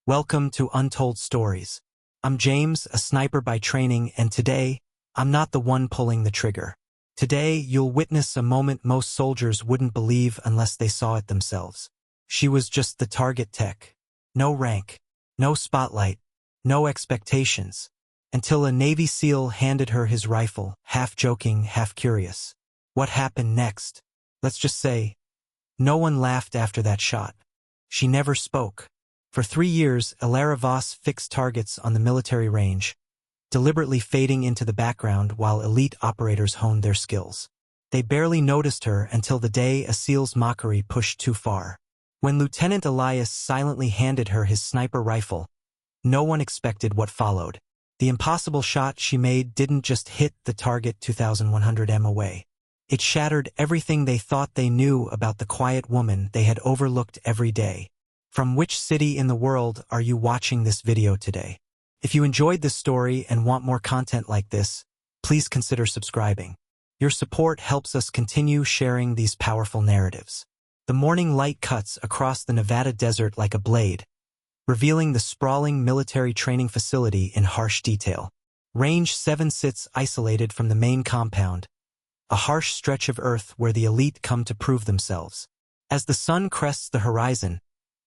Welcome to Untold Stories. I'm James, a sniper by training, and today, I'm not the one pulling the trigger. Today, you'll witness a moment most soldiers wouldn't believe unless they saw it themselves. She was just the target tech. No rank, no spotlight, no expectations. Until a Navy SEAL handed her his rifle, half joking, half curious. What happened next? Let's just say, no one laughed after that shot. She never spoke. For 3 years, Alara Voss fixed targets on the military range, deliberately fading into the background while elite operators honed their skills. They barely noticed her until the day a SEAL's mockery pushed too far. When Lieutenant Elias silently handed her his sniper rifle, no one expected what followed. The impossible shot she made didn't just hit the target 2,100 m away. It shattered everything they thought they knew about the quiet woman they had overlooked every day. From which city in the world are you watching this video today? If you enjoyed this story and want more content like this, please consider subscribing. Your support helps us continue sharing these powerful narratives. The morning light cuts across the Nevada desert like a blade, revealing the sprawling military training facility in harsh detail. Range 7 sits isolated from the main compound, a harsh stretch of earth where the elite come to prove themselves. As the sun crests the horizon,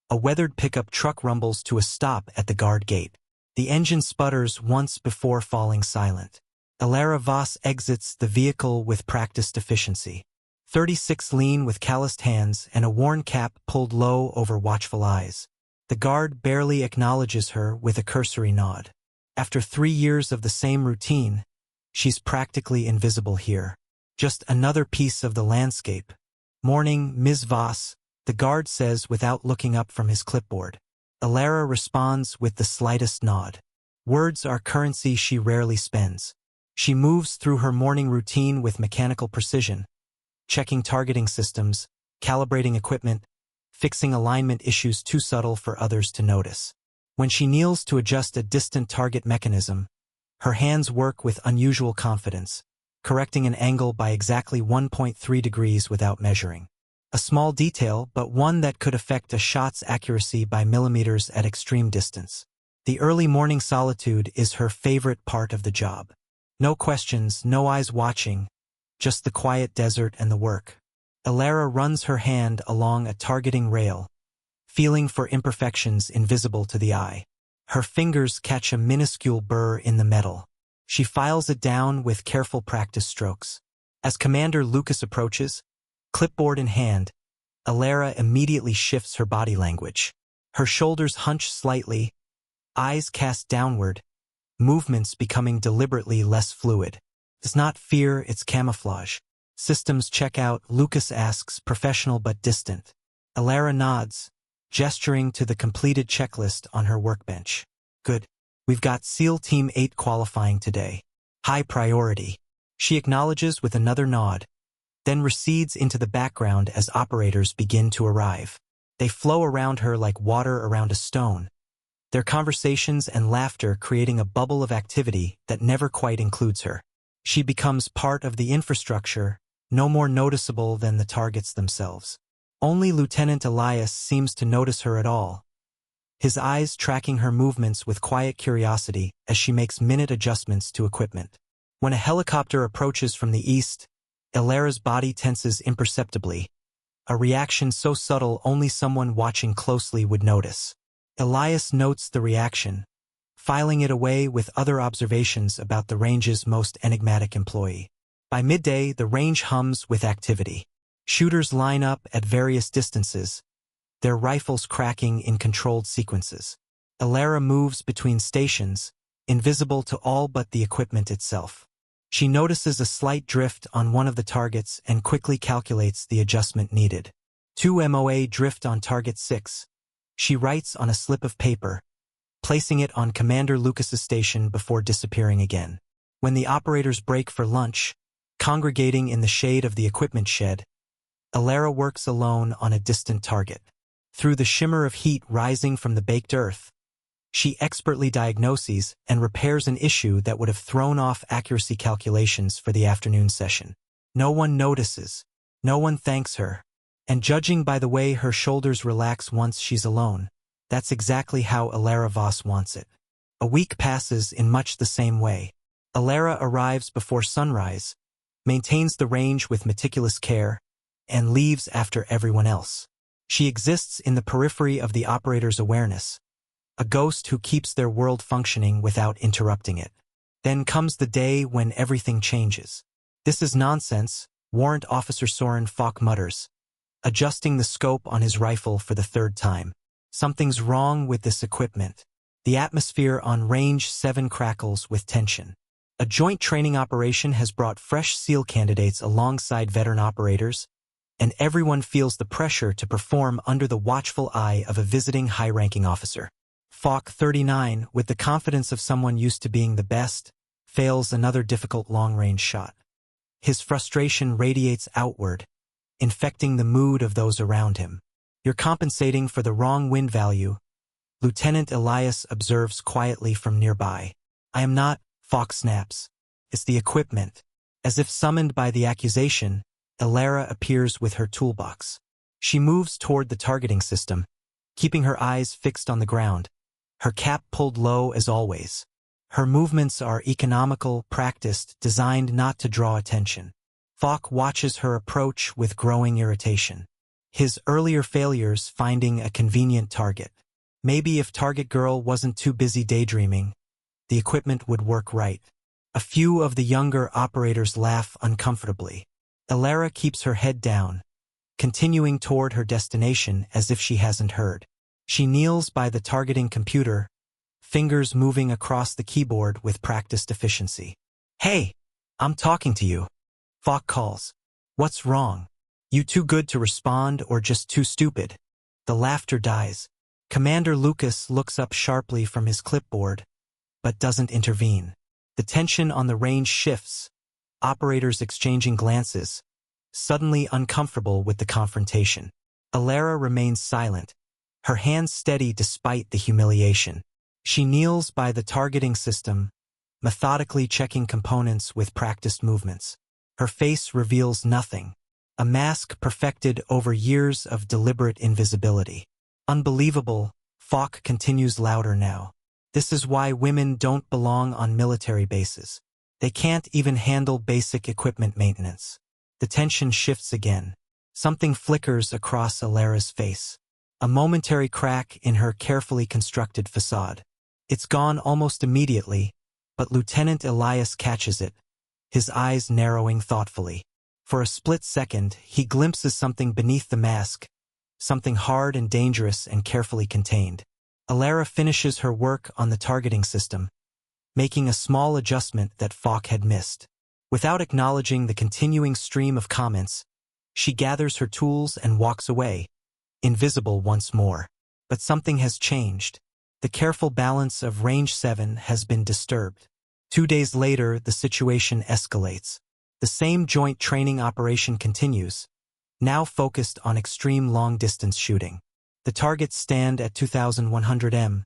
a weathered pickup truck rumbles to a stop at the guard gate. The engine sputters once before falling silent. Alara Voss exits the vehicle with practiced efficiency. 36 lean with calloused hands and a worn cap pulled low over watchful eyes. The guard barely acknowledges her with a cursory nod. After 3 years of the same routine, she's practically invisible here. Just another piece of the landscape. "Morning, Ms. Voss," the guard says without looking up from his clipboard. Alara responds with the slightest nod. Words are currency she rarely spends. She moves through her morning routine with mechanical precision, checking targeting systems, calibrating equipment, fixing alignment issues too subtle for others to notice. When she kneels to adjust a distant target mechanism, her hands work with unusual confidence, correcting an angle by exactly 1.3 degrees without measuring. A small detail, but one that could affect a shot's accuracy by millimeters at extreme distance. The early morning solitude is her favorite part of the job. No questions, no eyes watching, just the quiet desert and the work. Alara runs her hand along a targeting rail, feeling for imperfections invisible to the eye. Her fingers catch a minuscule burr in the metal. She files it down with careful practice strokes. As Commander Lucas approaches, clipboard in hand, Alara immediately shifts her body language. Her shoulders hunch slightly, eyes cast downward, movements becoming deliberately less fluid. It's not fear, it's camouflage. Systems check out, Lucas asks, professional but distant. Alara nods, gesturing to the completed checklist on her workbench. Good. We've got SEAL Team 8 qualifying today. High priority. She acknowledges with another nod, then recedes into the background as operators begin to arrive. They flow around her like water around a stone, their conversations and laughter creating a bubble of activity that never quite includes her. She becomes part of the infrastructure, no more noticeable than the targets themselves. Only Lieutenant Elias seems to notice her at all, his eyes tracking her movements with quiet curiosity as she makes minute adjustments to equipment. When a helicopter approaches from the east, Alara's body tenses imperceptibly, a reaction so subtle only someone watching closely would notice. Elias notes the reaction, filing it away with other observations about the range's most enigmatic employee. By midday, the range hums with activity. Shooters line up at various distances, their rifles cracking in controlled sequences. Alara moves between stations, invisible to all but the equipment itself. She notices a slight drift on one of the targets and quickly calculates the adjustment needed. 2 MOA drift on target 6. She writes on a slip of paper, placing it on Commander Lucas's station before disappearing again. When the operators break for lunch, congregating in the shade of the equipment shed, Alara works alone on a distant target. Through the shimmer of heat rising from the baked earth, she expertly diagnoses and repairs an issue that would have thrown off accuracy calculations for the afternoon session. No one notices, no one thanks her, and judging by the way her shoulders relax once she's alone, That's exactly how Alara Voss wants it. A week passes in much the same way. Alara arrives before sunrise, maintains the range with meticulous care, and leaves after everyone else. She exists in the periphery of the operator's awareness, a ghost who keeps their world functioning without interrupting it. Then comes the day when everything changes. "This is nonsense," Warrant Officer Soren Falk mutters, adjusting the scope on his rifle for the third time. Something's wrong with this equipment. The atmosphere on Range 7 crackles with tension. A joint training operation has brought fresh SEAL candidates alongside veteran operators, and everyone feels the pressure to perform under the watchful eye of a visiting high-ranking officer. Falk, 39, with the confidence of someone used to being the best, fails another difficult long-range shot. His frustration radiates outward, infecting the mood of those around him. "You're compensating for the wrong wind value," Lieutenant Elias observes quietly from nearby. "I am not," Falk snaps. "It's the equipment." As if summoned by the accusation, Alara appears with her toolbox. She moves toward the targeting system, keeping her eyes fixed on the ground, her cap pulled low as always. Her movements are economical, practiced, designed not to draw attention. Falk watches her approach with growing irritation. His earlier failures finding a convenient target. Maybe if Target Girl wasn't too busy daydreaming, the equipment would work right. A few of the younger operators laugh uncomfortably. Alara keeps her head down, continuing toward her destination as if she hasn't heard. She kneels by the targeting computer, fingers moving across the keyboard with practiced efficiency. "Hey, I'm talking to you," Falk calls. "What's wrong? You too good to respond or just too stupid?" The laughter dies. Commander Lucas looks up sharply from his clipboard, but doesn't intervene. The tension on the range shifts, operators exchanging glances, suddenly uncomfortable with the confrontation. Alara remains silent, her hands steady despite the humiliation. She kneels by the targeting system, methodically checking components with practiced movements. Her face reveals nothing, a mask perfected over years of deliberate invisibility. "Unbelievable," Falk continues louder now. "This is why women don't belong on military bases. They can't even handle basic equipment maintenance." The tension shifts again. Something flickers across Alara's face. A momentary crack in her carefully constructed facade. It's gone almost immediately, but Lieutenant Elias catches it, his eyes narrowing thoughtfully. For a split second, he glimpses something beneath the mask, something hard and dangerous and carefully contained. Alara finishes her work on the targeting system, making a small adjustment that Falk had missed. Without acknowledging the continuing stream of comments, she gathers her tools and walks away, invisible once more. But something has changed. The careful balance of Range 7 has been disturbed. 2 days later, the situation escalates. The same joint training operation continues, now focused on extreme long-distance shooting. The targets stand at 2,100 m,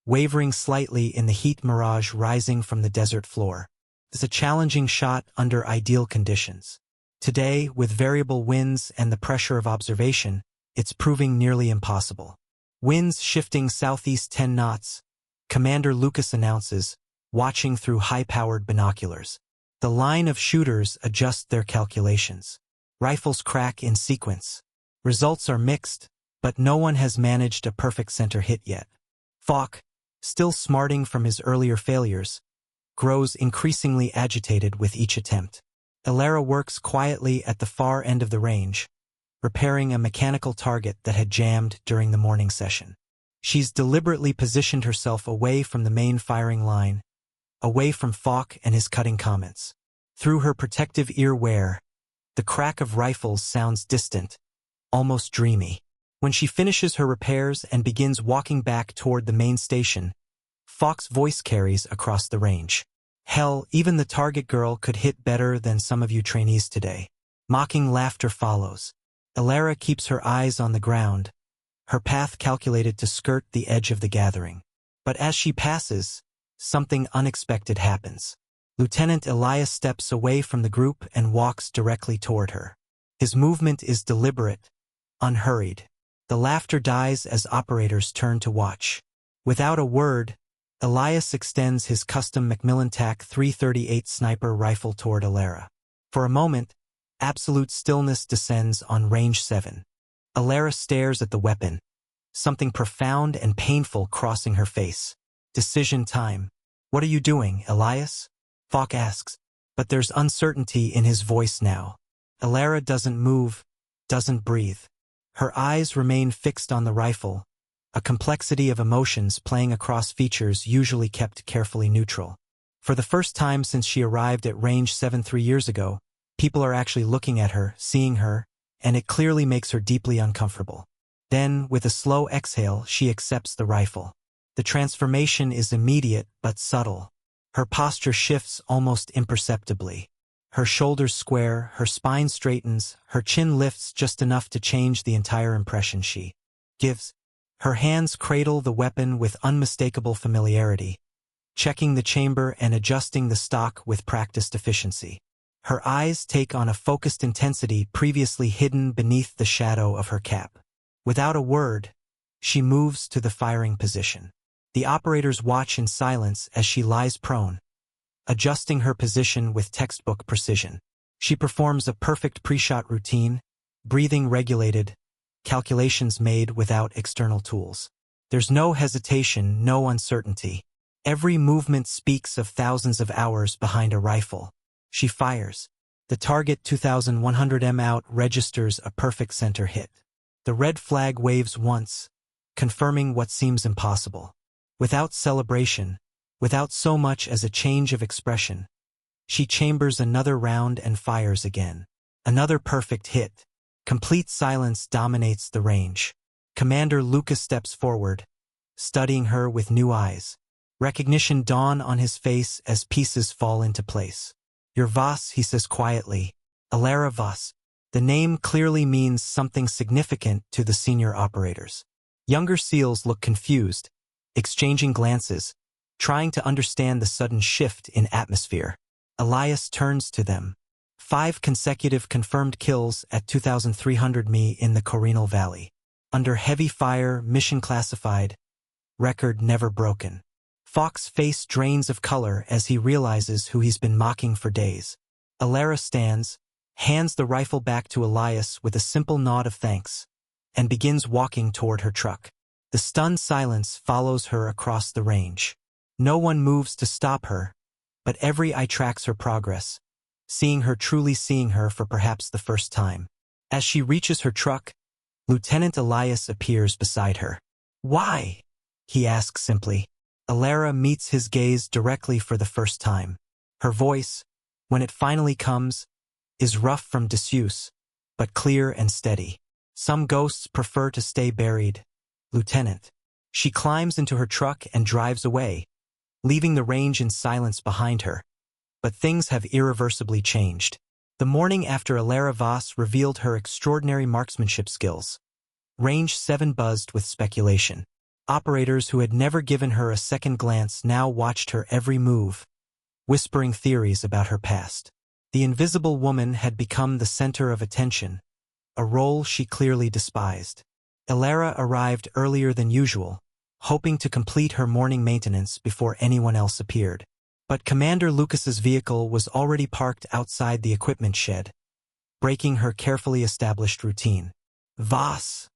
wavering slightly in the heat mirage rising from the desert floor. It's a challenging shot under ideal conditions. Today, with variable winds and the pressure of observation, it's proving nearly impossible. "Winds shifting southeast 10 knots, Commander Lucas announces, watching through high-powered binoculars. The line of shooters adjust their calculations. Rifles crack in sequence. Results are mixed, but no one has managed a perfect center hit yet. Falk, still smarting from his earlier failures, grows increasingly agitated with each attempt. Alara works quietly at the far end of the range, repairing a mechanical target that had jammed during the morning session. She's deliberately positioned herself away from the main firing line, away from Falk and his cutting comments. Through her protective earwear, the crack of rifles sounds distant, almost dreamy. When she finishes her repairs and begins walking back toward the main station, Falk's voice carries across the range. "Hell, even the target girl could hit better than some of you trainees today." Mocking laughter follows. Alara keeps her eyes on the ground, her path calculated to skirt the edge of the gathering. But as she passes, something unexpected happens. Lieutenant Elias steps away from the group and walks directly toward her. His movement is deliberate, unhurried. The laughter dies as operators turn to watch. Without a word, Elias extends his custom Macmillan TAC 338 sniper rifle toward Alara. For a moment, absolute stillness descends on range 7. Alara stares at the weapon, something profound and painful crossing her face. Decision time. What are you doing, Elias? Falk asks, but there's uncertainty in his voice now. Alara doesn't move, doesn't breathe. Her eyes remain fixed on the rifle, a complexity of emotions playing across features usually kept carefully neutral. For the first time since she arrived at range 7 3 years ago, people are actually looking at her, seeing her, and it clearly makes her deeply uncomfortable. Then, with a slow exhale, she accepts the rifle. The transformation is immediate but subtle. Her posture shifts almost imperceptibly. Her shoulders square, her spine straightens, her chin lifts just enough to change the entire impression she gives. Her hands cradle the weapon with unmistakable familiarity, checking the chamber and adjusting the stock with practiced efficiency. Her eyes take on a focused intensity previously hidden beneath the shadow of her cap. Without a word, she moves to the firing position. The operators watch in silence as she lies prone, adjusting her position with textbook precision. She performs a perfect pre-shot routine, breathing regulated, calculations made without external tools. There's no hesitation, no uncertainty. Every movement speaks of thousands of hours behind a rifle. She fires. The target 2100 m out registers a perfect center hit. The red flag waves once, confirming what seems impossible. Without celebration, without so much as a change of expression, she chambers another round and fires again. Another perfect hit. Complete silence dominates the range. Commander Lucas steps forward, studying her with new eyes. Recognition dawn on his face as pieces fall into place. "You're Voss," he says quietly. "Alara Voss." The name clearly means something significant to the senior operators. Younger SEALs look confused, exchanging glances, trying to understand the sudden shift in atmosphere. Elias turns to them. 5 consecutive confirmed kills at 2,300 mi in the Corinal Valley. Under heavy fire, mission classified, record never broken. Falk's face drains of color as he realizes who he's been mocking for days. Alara stands, hands the rifle back to Elias with a simple nod of thanks, and begins walking toward her truck. The stunned silence follows her across the range. No one moves to stop her, but every eye tracks her progress, seeing her for perhaps the first time. As she reaches her truck, Lieutenant Elias appears beside her. "Why?" he asks simply. Alara meets his gaze directly for the first time. Her voice, when it finally comes, is rough from disuse, but clear and steady. "Some ghosts prefer to stay buried, Lieutenant." She climbs into her truck and drives away, leaving the range in silence behind her. But things have irreversibly changed. The morning after Alara Voss revealed her extraordinary marksmanship skills, range 7 buzzed with speculation. Operators who had never given her a second glance now watched her every move, whispering theories about her past. The invisible woman had become the center of attention, a role she clearly despised. Alara arrived earlier than usual, hoping to complete her morning maintenance before anyone else appeared. But Commander Lucas's vehicle was already parked outside the equipment shed, breaking her carefully established routine. "Voss,"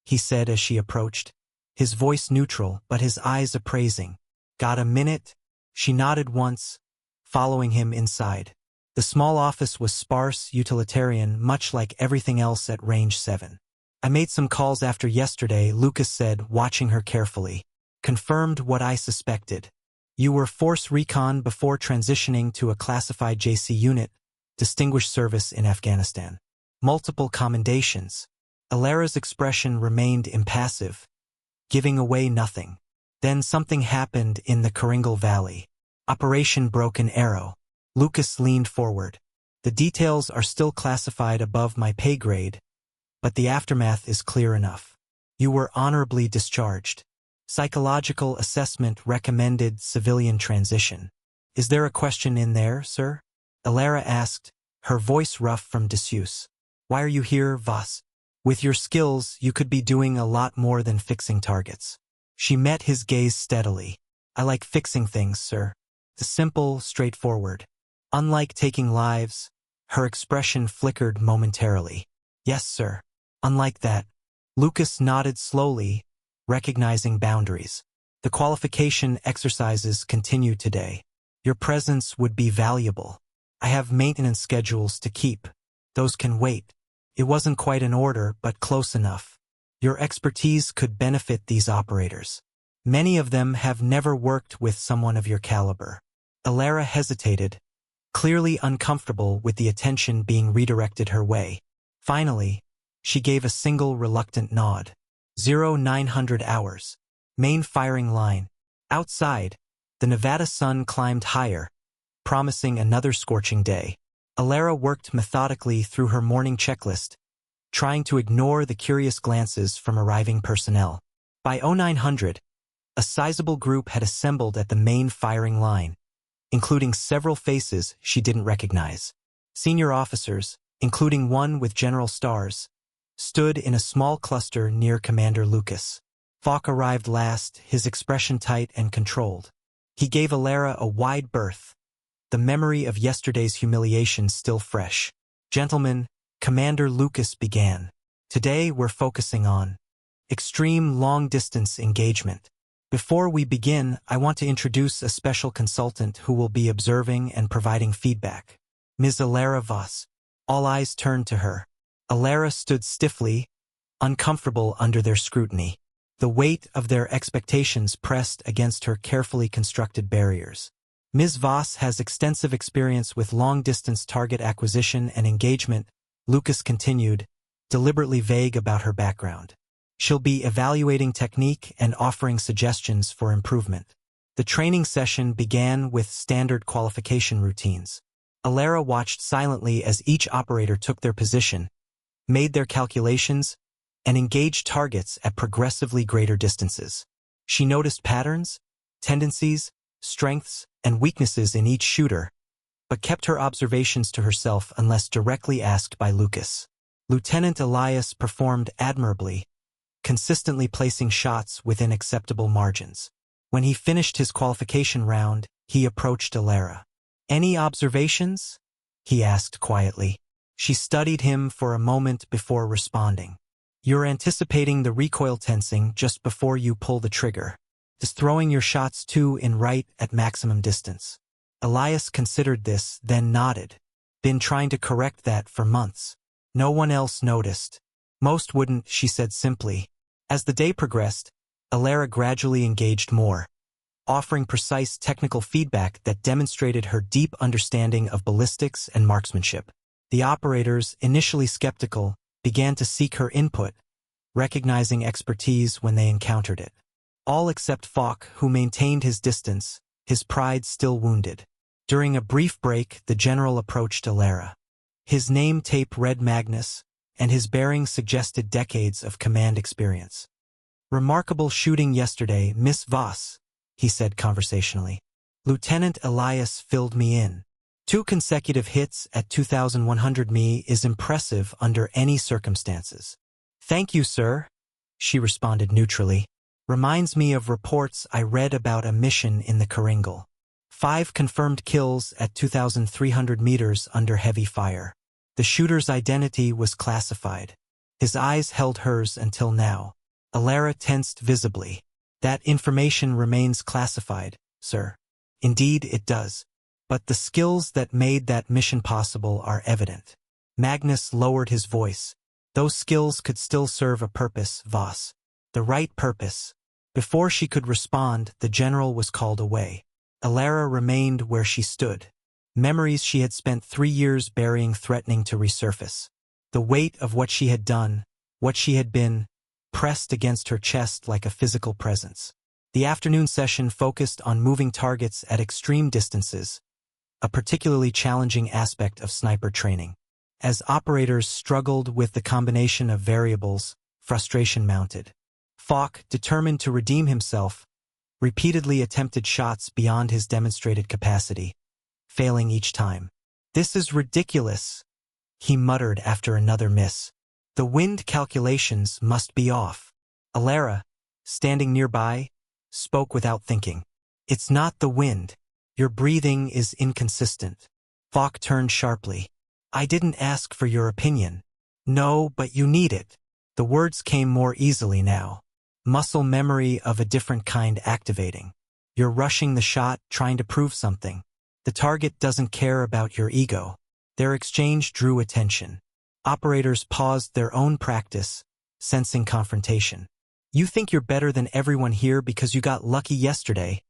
he said as she approached, his voice neutral but his eyes appraising. "Got a minute?" She nodded once, following him inside. The small office was sparse, utilitarian, much like everything else at range 7. "I made some calls after yesterday," Lucas said, watching her carefully. "Confirmed what I suspected. You were Force Recon before transitioning to a classified JC unit, distinguished service in Afghanistan. Multiple commendations." Alara's expression remained impassive, giving away nothing. Then something happened in the Coringal Valley. Operation Broken Arrow. Lucas leaned forward. "The details are still classified above my pay grade, but the aftermath is clear enough. You were honorably discharged. Psychological assessment recommended civilian transition. Is there a question in there, sir?" Alara asked, her voice rough from disuse. "Why are you here, Voss?" With your skills, you could be doing a lot more than fixing targets. She met his gaze steadily. I like fixing things, sir. The simple, straightforward. Unlike taking lives, her expression flickered momentarily. Yes, sir. Unlike that. Lucas nodded slowly, recognizing boundaries. The qualification exercises continue today. Your presence would be valuable. I have maintenance schedules to keep. Those can wait. It wasn't quite an order, but close enough. Your expertise could benefit these operators. Many of them have never worked with someone of your caliber. Alara hesitated, clearly uncomfortable with the attention being redirected her way. Finally, she gave a single reluctant nod. 0900 hours. Main firing line. Outside, the Nevada sun climbed higher, promising another scorching day. Alara worked methodically through her morning checklist, trying to ignore the curious glances from arriving personnel. By 0900, a sizable group had assembled at the main firing line, including several faces she didn't recognize. Senior officers, including one with general stars, stood in a small cluster near Commander Lucas. Falk arrived last, his expression tight and controlled. He gave Alara a wide berth, the memory of yesterday's humiliation still fresh. Gentlemen, Commander Lucas began. Today we're focusing on extreme long-distance engagement. Before we begin, I want to introduce a special consultant who will be observing and providing feedback. Ms. Alara Voss. All eyes turned to her. Alara stood stiffly, uncomfortable under their scrutiny. The weight of their expectations pressed against her carefully constructed barriers. Ms. Voss has extensive experience with long-distance target acquisition and engagement, Lucas continued, deliberately vague about her background. She'll be evaluating technique and offering suggestions for improvement. The training session began with standard qualification routines. Alara watched silently as each operator took their position, made their calculations, and engaged targets at progressively greater distances. She noticed patterns, tendencies, strengths, and weaknesses in each shooter, but kept her observations to herself unless directly asked by Lucas. Lieutenant Elias performed admirably, consistently placing shots within acceptable margins. When he finished his qualification round, he approached Alara. "Any observations?" he asked quietly. She studied him for a moment before responding. "You're anticipating the recoil tensing just before you pull the trigger. Is throwing your shots too in right at maximum distance." Elias considered this, then nodded. Been trying to correct that for months. No one else noticed. Most wouldn't, she said simply. As the day progressed, Alara gradually engaged more, offering precise technical feedback that demonstrated her deep understanding of ballistics and marksmanship. The operators, initially skeptical, began to seek her input, recognizing expertise when they encountered it. All except Falk, who maintained his distance, his pride still wounded. During a brief break, the general approached Alara. His name tape read Magnus, and his bearing suggested decades of command experience. "Remarkable shooting yesterday, Miss Voss," he said conversationally. "Lieutenant Elias filled me in. 2 consecutive hits at 2,100 me is impressive under any circumstances." "Thank you, sir," she responded neutrally. "Reminds me of reports I read about a mission in the Kringle. 5 confirmed kills at 2,300 meters under heavy fire. The shooter's identity was classified. His eyes held hers until now. Alara tensed visibly. "That information remains classified, sir." "Indeed it does. But the skills that made that mission possible are evident." Magnus lowered his voice. "Those skills could still serve a purpose, Voss. The right purpose." Before she could respond, the general was called away. Alara remained where she stood. Memories she had spent 3 years burying threatening to resurface. The weight of what she had done, what she had been, pressed against her chest like a physical presence. The afternoon session focused on moving targets at extreme distances, a particularly challenging aspect of sniper training. As operators struggled with the combination of variables, frustration mounted. Falk, determined to redeem himself, repeatedly attempted shots beyond his demonstrated capacity, failing each time. "This is ridiculous," he muttered after another miss. The wind calculations must be off. Alara, standing nearby, spoke without thinking. It's not the wind. Your breathing is inconsistent. Falk turned sharply. I didn't ask for your opinion. No, but you need it. The words came more easily now. Muscle memory of a different kind activating. You're rushing the shot, trying to prove something. The target doesn't care about your ego. Their exchange drew attention. Operators paused their own practice, sensing confrontation. You think you're better than everyone here because you got lucky yesterday,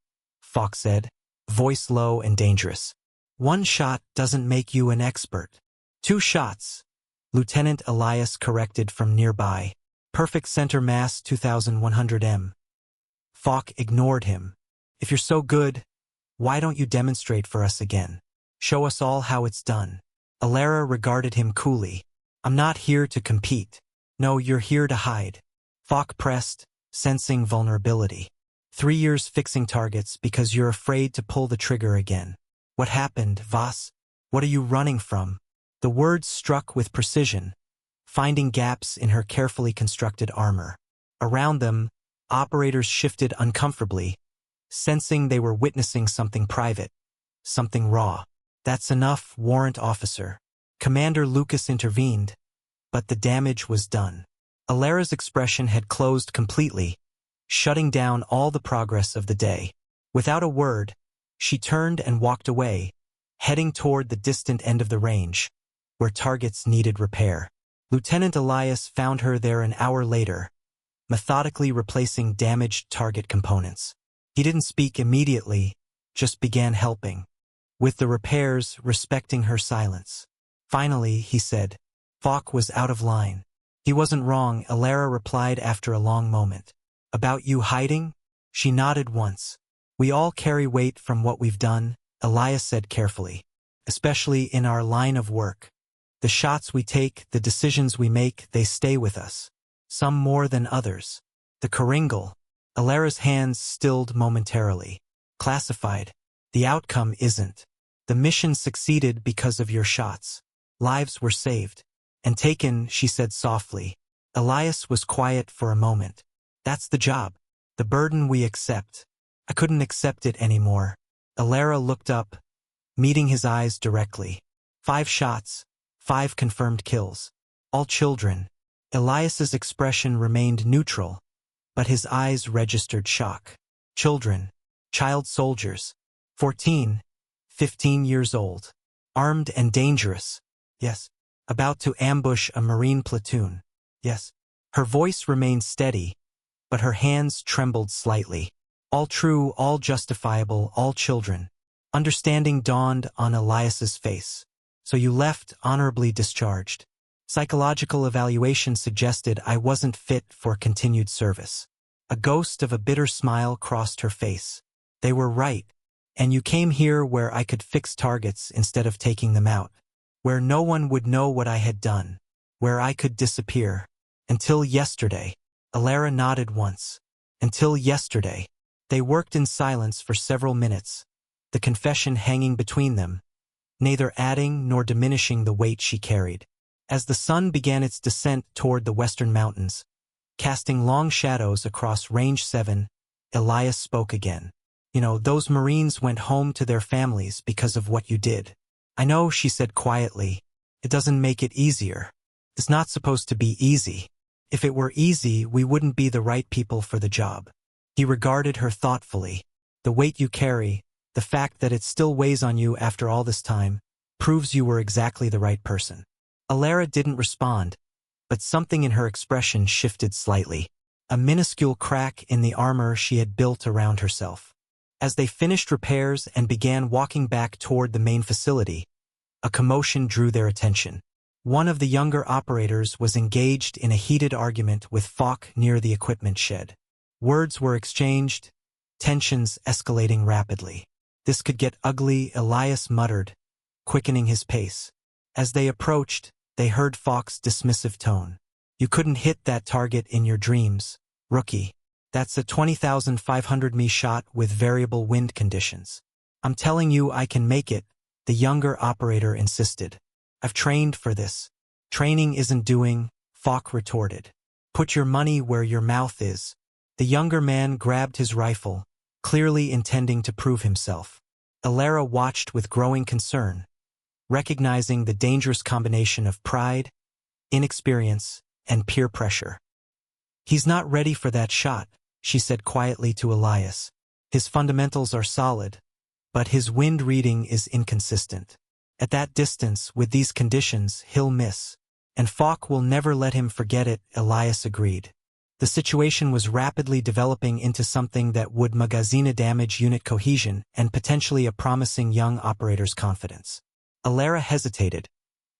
Falk said, voice low and dangerous. One shot doesn't make you an expert. 2 shots, Lieutenant Elias corrected from nearby. Perfect center mass 2100 m. Falk ignored him. If you're so good, why don't you demonstrate for us again? Show us all how it's done. Alara regarded him coolly. I'm not here to compete. No, you're here to hide. Falk pressed, sensing vulnerability. 3 years fixing targets because you're afraid to pull the trigger again. What happened, Voss? What are you running from? The words struck with precision, finding gaps in her carefully constructed armor. Around them, operators shifted uncomfortably, sensing they were witnessing something private, something raw. That's enough, warrant officer. Commander Lucas intervened, but the damage was done. Alara's expression had closed completely, shutting down all the progress of the day. Without a word, she turned and walked away, heading toward the distant end of the range, where targets needed repair. Lieutenant Elias found her there an hour later, methodically replacing damaged target components. He didn't speak immediately, just began helping. With the repairs, respecting her silence. Finally, he said, Falk was out of line. He wasn't wrong, Alara replied after a long moment. About you hiding? She nodded once. We all carry weight from what we've done, Elias said carefully. Especially in our line of work. The shots we take, the decisions we make, they stay with us. Some more than others. The Kringle. Alara's hands stilled momentarily. Classified. The outcome isn't. The mission succeeded because of your shots. Lives were saved. And taken, she said softly. Elias was quiet for a moment. That's the job. The burden we accept. I couldn't accept it anymore. Alara looked up, meeting his eyes directly. 5 shots, 5 confirmed kills. All children. Elias's expression remained neutral, but his eyes registered shock. Children. Child soldiers. 14, 15 years old. Armed and dangerous. Yes. About to ambush a Marine platoon. Yes. Her voice remained steady, but her hands trembled slightly. All true, all justifiable, all children. Understanding dawned on Elias's face. So you left honorably discharged. Psychological evaluation suggested I wasn't fit for continued service. A ghost of a bitter smile crossed her face. They were right. And you came here where I could fix targets instead of taking them out. Where no one would know what I had done. Where I could disappear. Until yesterday. Alara nodded once. Until yesterday. They worked in silence for several minutes, the confession hanging between them, neither adding nor diminishing the weight she carried. As the sun began its descent toward the western mountains, casting long shadows across Range 7, Elias spoke again. You know, those Marines went home to their families because of what you did. I know, she said quietly. It doesn't make it easier. It's not supposed to be easy. If it were easy, we wouldn't be the right people for the job. He regarded her thoughtfully. The weight you carry, the fact that it still weighs on you after all this time, proves you were exactly the right person. Alara didn't respond, but something in her expression shifted slightly. A minuscule crack in the armor she had built around herself. As they finished repairs and began walking back toward the main facility, a commotion drew their attention. One of the younger operators was engaged in a heated argument with Falk near the equipment shed. Words were exchanged, tensions escalating rapidly. This could get ugly, Elias muttered, quickening his pace. As they approached, they heard Falk's dismissive tone. You couldn't hit that target in your dreams, rookie. That's a 20,500 me shot with variable wind conditions. I'm telling you I can make it, the younger operator insisted. I've trained for this. Training isn't doing, Falk retorted. Put your money where your mouth is. The younger man grabbed his rifle, clearly intending to prove himself. Alara watched with growing concern, recognizing the dangerous combination of pride, inexperience, and peer pressure. He's not ready for that shot, she said quietly to Elias. His fundamentals are solid, but his wind reading is inconsistent. At that distance, with these conditions, he'll miss. And Falk will never let him forget it, Elias agreed. The situation was rapidly developing into something that would magazine damage unit cohesion and potentially a promising young operator's confidence. Alara hesitated,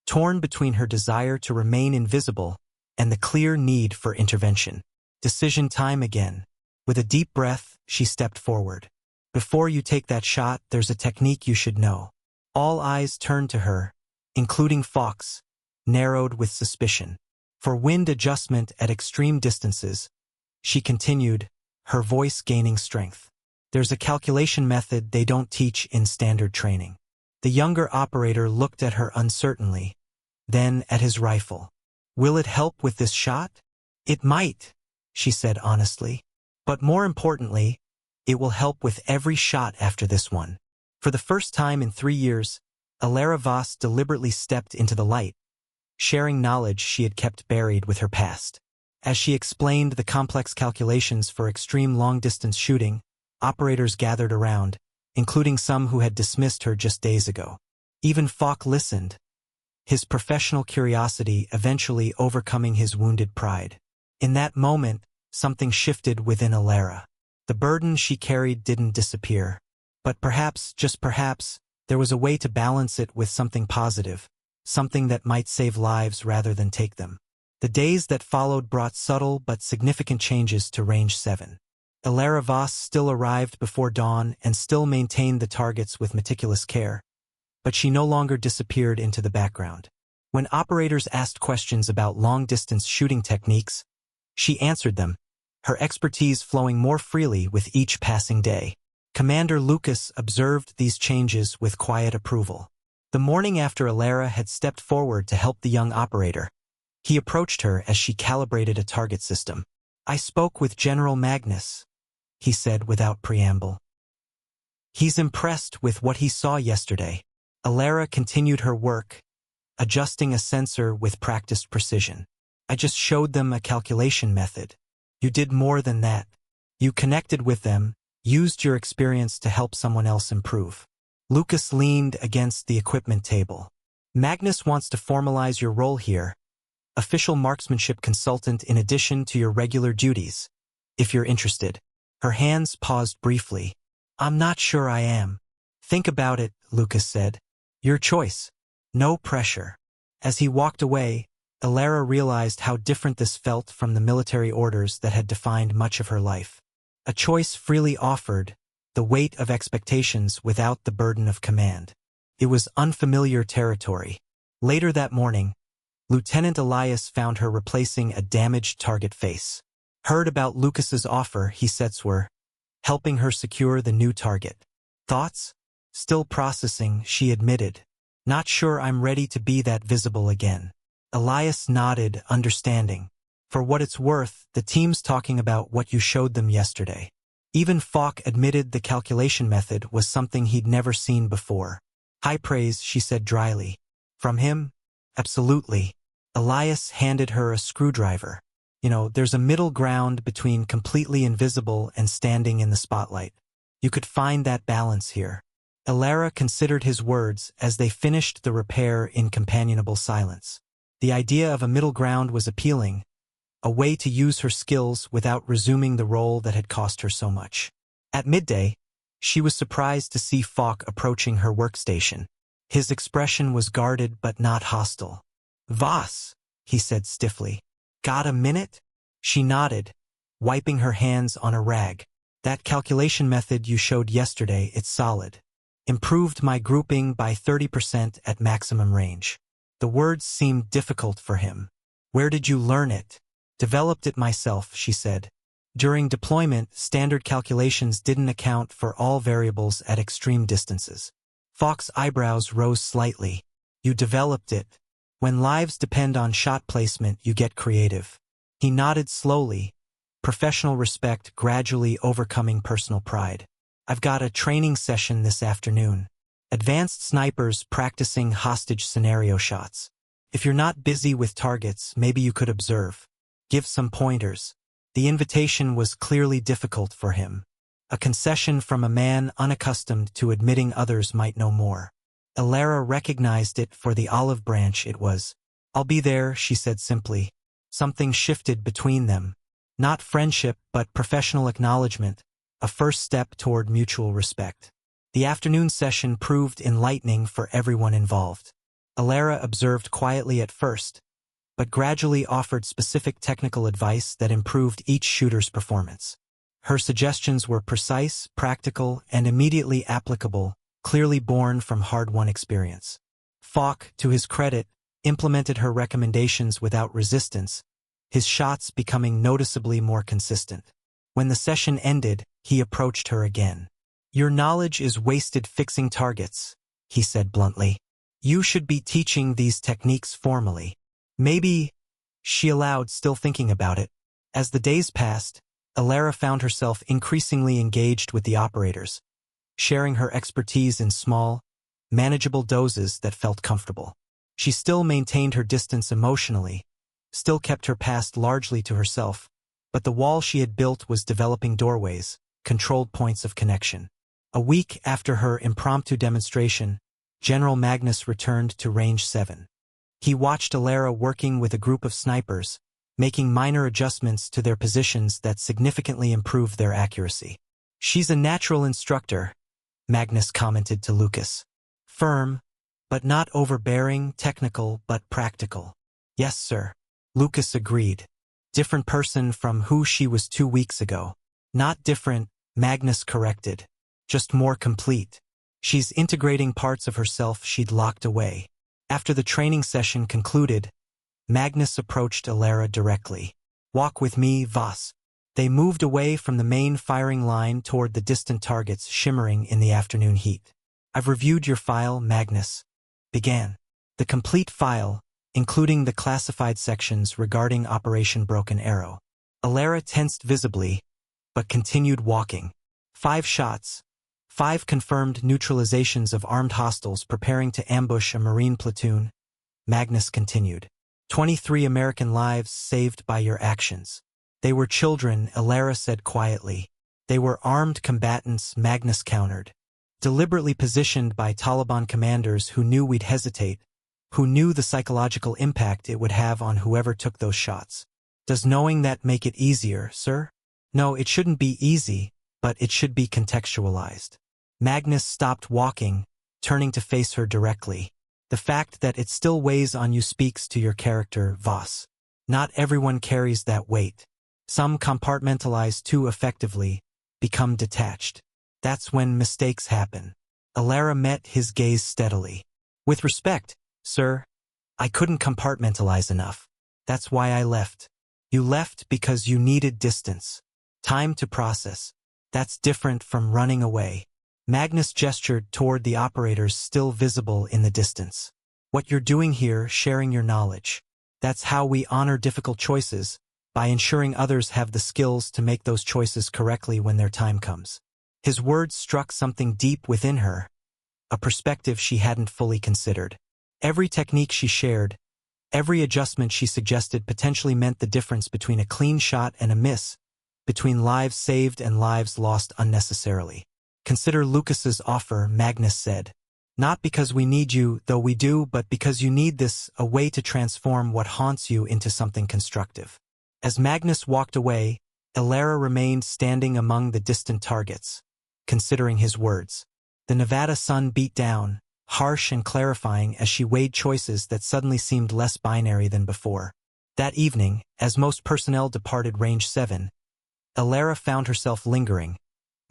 torn between her desire to remain invisible and the clear need for intervention. Decision time again. With a deep breath, she stepped forward. Before you take that shot, there's a technique you should know. All eyes turned to her, including Falk's, narrowed with suspicion. For wind adjustment at extreme distances, she continued, her voice gaining strength. There's a calculation method they don't teach in standard training. The younger operator looked at her uncertainly, then at his rifle. Will it help with this shot? It might, she said honestly. But more importantly, it will help with every shot after this one. For the first time in 3 years, Alara Voss deliberately stepped into the light, sharing knowledge she had kept buried with her past. As she explained the complex calculations for extreme long-distance shooting, operators gathered around, including some who had dismissed her just days ago. Even Falk listened, his professional curiosity eventually overcoming his wounded pride. In that moment, something shifted within Alara. The burden she carried didn't disappear. But perhaps, just perhaps, there was a way to balance it with something positive, something that might save lives rather than take them. The days that followed brought subtle but significant changes to Range 7. Alara Voss still arrived before dawn and still maintained the targets with meticulous care, but she no longer disappeared into the background. When operators asked questions about long-distance shooting techniques, she answered them, her expertise flowing more freely with each passing day. Commander Lucas observed these changes with quiet approval. The morning after Alara had stepped forward to help the young operator, he approached her as she calibrated a target system. I spoke with General Magnus, he said without preamble. He's impressed with what he saw yesterday. Alara continued her work, adjusting a sensor with practiced precision. I just showed them a calculation method. You did more than that. You connected with them, used your experience to help someone else improve. Lucas leaned against the equipment table. Magnus wants to formalize your role here, official marksmanship consultant in addition to your regular duties, if you're interested. Her hands paused briefly. I'm not sure I am. Think about it, Lucas said. Your choice. No pressure. As he walked away, Alara realized how different this felt from the military orders that had defined much of her life. A choice freely offered, the weight of expectations without the burden of command. It was unfamiliar territory. Later that morning, Lieutenant Elias found her replacing a damaged target face. Heard about Lucas's offer, he said, helping her secure the new target. Thoughts? Still processing, she admitted. Not sure I'm ready to be that visible again. Elias nodded, understanding. For what it's worth, the team's talking about what you showed them yesterday. Even Falk admitted the calculation method was something he'd never seen before. High praise, she said dryly. From him? Absolutely. Elias handed her a screwdriver. There's a middle ground between completely invisible and standing in the spotlight. You could find that balance here. Alara considered his words as they finished the repair in companionable silence. The idea of a middle ground was appealing, a way to use her skills without resuming the role that had cost her so much. At midday, she was surprised to see Falk approaching her workstation. His expression was guarded but not hostile. Voss, he said stiffly. Got a minute? She nodded, wiping her hands on a rag. That calculation method you showed yesterday, it's solid. Improved my grouping by 30% at maximum range. The words seemed difficult for him. Where did you learn it? Developed it myself, she said. During deployment, standard calculations didn't account for all variables at extreme distances. Falk's eyebrows rose slightly. You developed it, When lives depend on shot placement, you get creative. He nodded slowly, professional respect gradually overcoming personal pride. I've got a training session this afternoon. Advanced snipers practicing hostage scenario shots. If you're not busy with targets, maybe you could observe. Give some pointers. The invitation was clearly difficult for him. A concession from a man unaccustomed to admitting others might know more. Alara recognized it for the olive branch it was. I'll be there, she said simply. Something shifted between them. Not friendship, but professional acknowledgement, a first step toward mutual respect. The afternoon session proved enlightening for everyone involved. Alara observed quietly at first, but gradually offered specific technical advice that improved each shooter's performance. Her suggestions were precise, practical, and immediately applicable, clearly born from hard-won experience. Falk, to his credit, implemented her recommendations without resistance, his shots becoming noticeably more consistent. When the session ended, he approached her again. "Your knowledge is wasted fixing targets," he said bluntly. "You should be teaching these techniques formally." "Maybe," she allowed, still thinking about it. As the days passed, Alara found herself increasingly engaged with the operators, sharing her expertise in small, manageable doses that felt comfortable. She still maintained her distance emotionally, still kept her past largely to herself, but the wall she had built was developing doorways, controlled points of connection. A week after her impromptu demonstration, General Magnus returned to Range 7. He watched Alara working with a group of snipers, making minor adjustments to their positions that significantly improved their accuracy. "She's a natural instructor," Magnus commented to Lucas. "Firm, but not overbearing, technical but practical." "Yes, sir," Lucas agreed. "Different person from who she was 2 weeks ago." "Not different," Magnus corrected. "Just more complete. She's integrating parts of herself she'd locked away." After the training session concluded, Magnus approached Alara directly. "Walk with me, Voss." They moved away from the main firing line toward the distant targets shimmering in the afternoon heat. "I've reviewed your file," Magnus began. The complete file, including the classified sections regarding Operation Broken Arrow. Alara tensed visibly, but continued walking. 5 shots. 5 confirmed neutralizations of armed hostiles preparing to ambush a Marine platoon, Magnus continued. 23 American lives saved by your actions. They were children, Alara said quietly. They were armed combatants, Magnus countered. Deliberately positioned by Taliban commanders who knew we'd hesitate, who knew the psychological impact it would have on whoever took those shots. Does knowing that make it easier, sir? No, it shouldn't be easy, but it should be contextualized. Magnus stopped walking, turning to face her directly. The fact that it still weighs on you speaks to your character, Voss. Not everyone carries that weight. Some compartmentalize too effectively, become detached. That's when mistakes happen. Alara met his gaze steadily. "With respect, sir, I couldn't compartmentalize enough. That's why I left." "You left because you needed distance. Time to process. That's different from running away." Magnus gestured toward the operators still visible in the distance. "What you're doing here, sharing your knowledge. That's how we honor difficult choices, by ensuring others have the skills to make those choices correctly when their time comes." His words struck something deep within her, a perspective she hadn't fully considered. Every technique she shared, every adjustment she suggested potentially meant the difference between a clean shot and a miss, between lives saved and lives lost unnecessarily. "Consider Lucas's offer," Magnus said. "Not because we need you, though we do, but because you need this, a way to transform what haunts you into something constructive." As Magnus walked away, Alara remained standing among the distant targets, considering his words. The Nevada sun beat down, harsh and clarifying as she weighed choices that suddenly seemed less binary than before. That evening, as most personnel departed Range 7, Alara found herself lingering,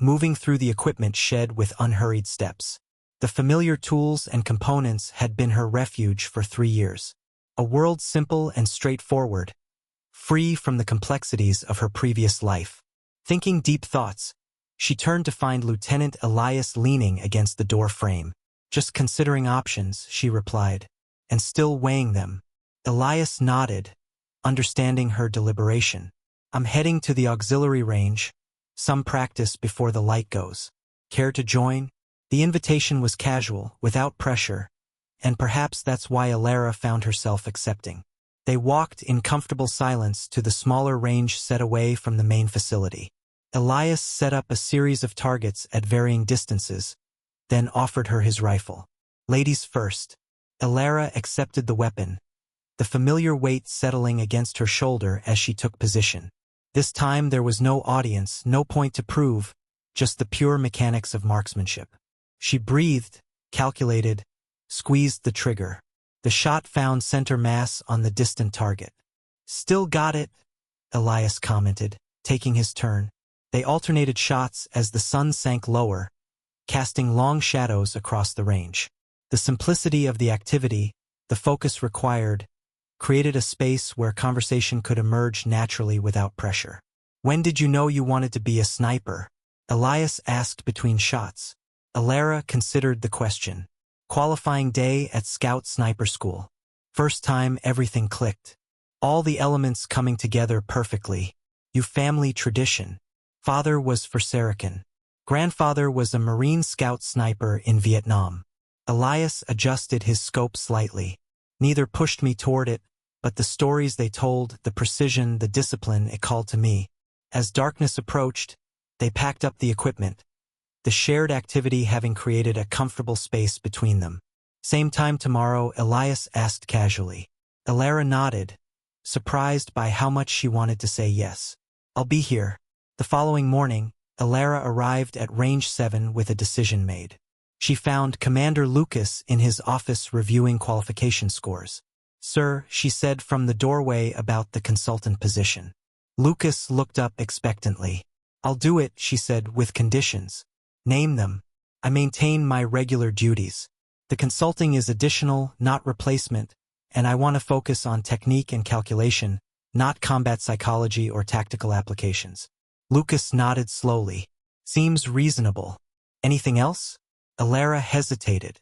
moving through the equipment shed with unhurried steps. The familiar tools and components had been her refuge for 3 years. A world simple and straightforward, free from the complexities of her previous life. Thinking deep thoughts, she turned to find Lieutenant Elias leaning against the door frame. "Just considering options," she replied. and still weighing them. Elias nodded, understanding her deliberation. I'm heading to the auxiliary range, some practice before the light goes. Care to join? The invitation was casual, without pressure, and perhaps that's why Alara found herself accepting. They walked in comfortable silence to the smaller range set away from the main facility. Elias set up a series of targets at varying distances, then offered her his rifle. Ladies first. Alara accepted the weapon, the familiar weight settling against her shoulder as she took position. This time there was no audience, no point to prove, just the pure mechanics of marksmanship. She breathed, calculated, squeezed the trigger. The shot found center mass on the distant target. Still got it, Elias commented, taking his turn. They alternated shots as the sun sank lower, casting long shadows across the range. The simplicity of the activity, the focus required, created a space where conversation could emerge naturally without pressure. When did you know you wanted to be a sniper? Elias asked between shots. Alara considered the question. Qualifying day at Scout Sniper School. First time everything clicked. All the elements coming together perfectly. You family tradition. Father was Forserican. Grandfather was a Marine Scout sniper in Vietnam. Elias adjusted his scope slightly. Neither pushed me toward it, but the stories they told, the precision, the discipline it called to me. As darkness approached, they packed up the equipment, the shared activity having created a comfortable space between them. Same time tomorrow, Elias asked casually. Alara nodded, surprised by how much she wanted to say yes. I'll be here. The following morning, Alara arrived at Range 7 with a decision made. She found Commander Lucas in his office reviewing qualification scores. Sir, she said from the doorway about the consultant position. Lucas looked up expectantly. I'll do it, she said, with conditions. Name them. I maintain my regular duties. The consulting is additional, not replacement, and I want to focus on technique and calculation, not combat psychology or tactical applications. Lucas nodded slowly. Seems reasonable. Anything else? Alara hesitated.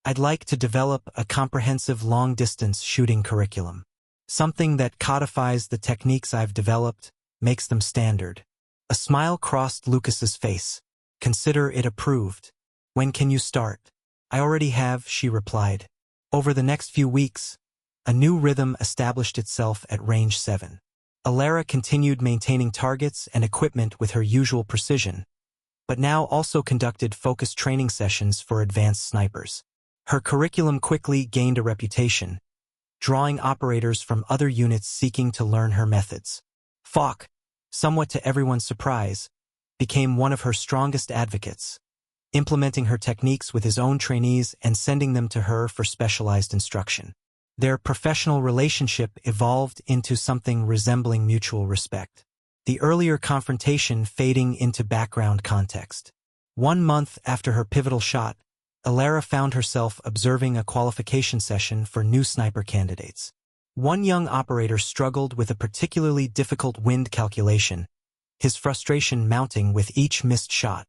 I'd like to develop a comprehensive long-distance shooting curriculum. Something that codifies the techniques I've developed, makes them standard. A smile crossed Lucas's face. Consider it approved. When can you start? I already have, she replied. Over the next few weeks, a new rhythm established itself at Range 7. Alara continued maintaining targets and equipment with her usual precision, but now also conducted focused training sessions for advanced snipers. Her curriculum quickly gained a reputation, drawing operators from other units seeking to learn her methods. Falk, somewhat to everyone's surprise, became one of her strongest advocates, implementing her techniques with his own trainees and sending them to her for specialized instruction. Their professional relationship evolved into something resembling mutual respect, the earlier confrontation fading into background context. 1 month after her pivotal shot, Alara found herself observing a qualification session for new sniper candidates. One young operator struggled with a particularly difficult wind calculation, his frustration mounting with each missed shot.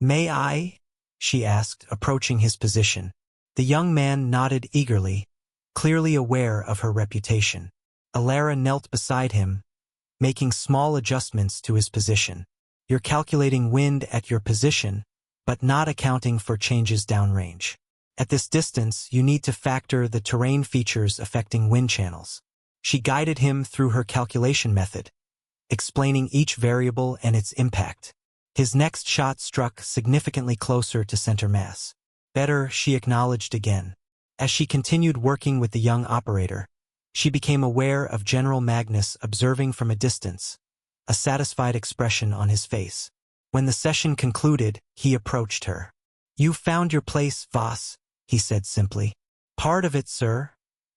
May I? She asked, approaching his position. The young man nodded eagerly, clearly aware of her reputation. Alara knelt beside him, making small adjustments to his position. You're calculating wind at your position, but not accounting for changes downrange. At this distance, you need to factor the terrain features affecting wind channels. She guided him through her calculation method, explaining each variable and its impact. His next shot struck significantly closer to center mass. Better, she acknowledged again. As she continued working with the young operator, she became aware of General Magnus observing from a distance, a satisfied expression on his face. When the session concluded, he approached her. You found your place, Voss, he said simply. Part of it, sir,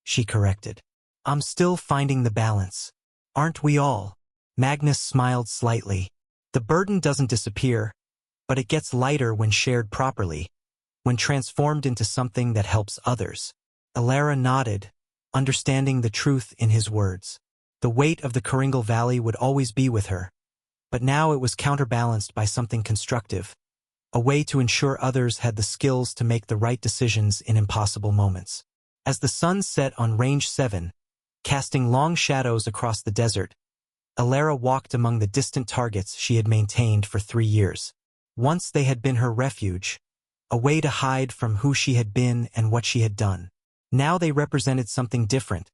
she corrected. I'm still finding the balance. Aren't we all? Magnus smiled slightly. The burden doesn't disappear, but it gets lighter when shared properly, when transformed into something that helps others. Alara nodded, understanding the truth in his words. The weight of the Kringle Valley would always be with her, but now it was counterbalanced by something constructive, a way to ensure others had the skills to make the right decisions in impossible moments. As the sun set on Range 7, casting long shadows across the desert, Alara walked among the distant targets she had maintained for 3 years. Once they had been her refuge, a way to hide from who she had been and what she had done. Now they represented something different,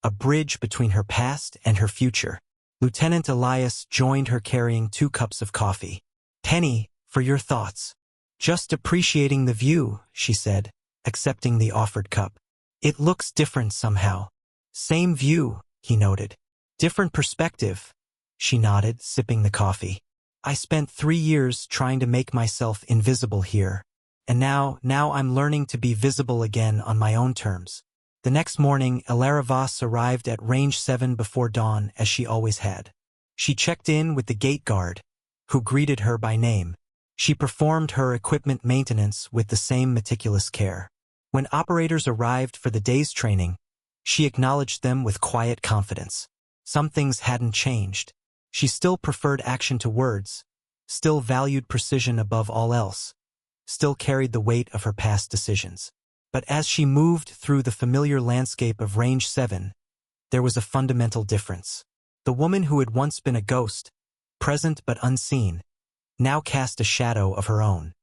a bridge between her past and her future. Lieutenant Elias joined her carrying 2 cups of coffee. "Penny, for your thoughts." "Just appreciating the view," she said, accepting the offered cup. "It looks different somehow." "Same view," he noted. "Different perspective." She nodded, sipping the coffee. "I spent 3 years trying to make myself invisible here. And now I'm learning to be visible again on my own terms." The next morning, Alara Voss arrived at Range 7 before dawn, as she always had. She checked in with the gate guard, who greeted her by name. She performed her equipment maintenance with the same meticulous care. When operators arrived for the day's training, she acknowledged them with quiet confidence. Some things hadn't changed. She still preferred action to words, still valued precision above all else, still carried the weight of her past decisions. But as she moved through the familiar landscape of Range 7, there was a fundamental difference. The woman who had once been a ghost, present but unseen, now cast a shadow of her own.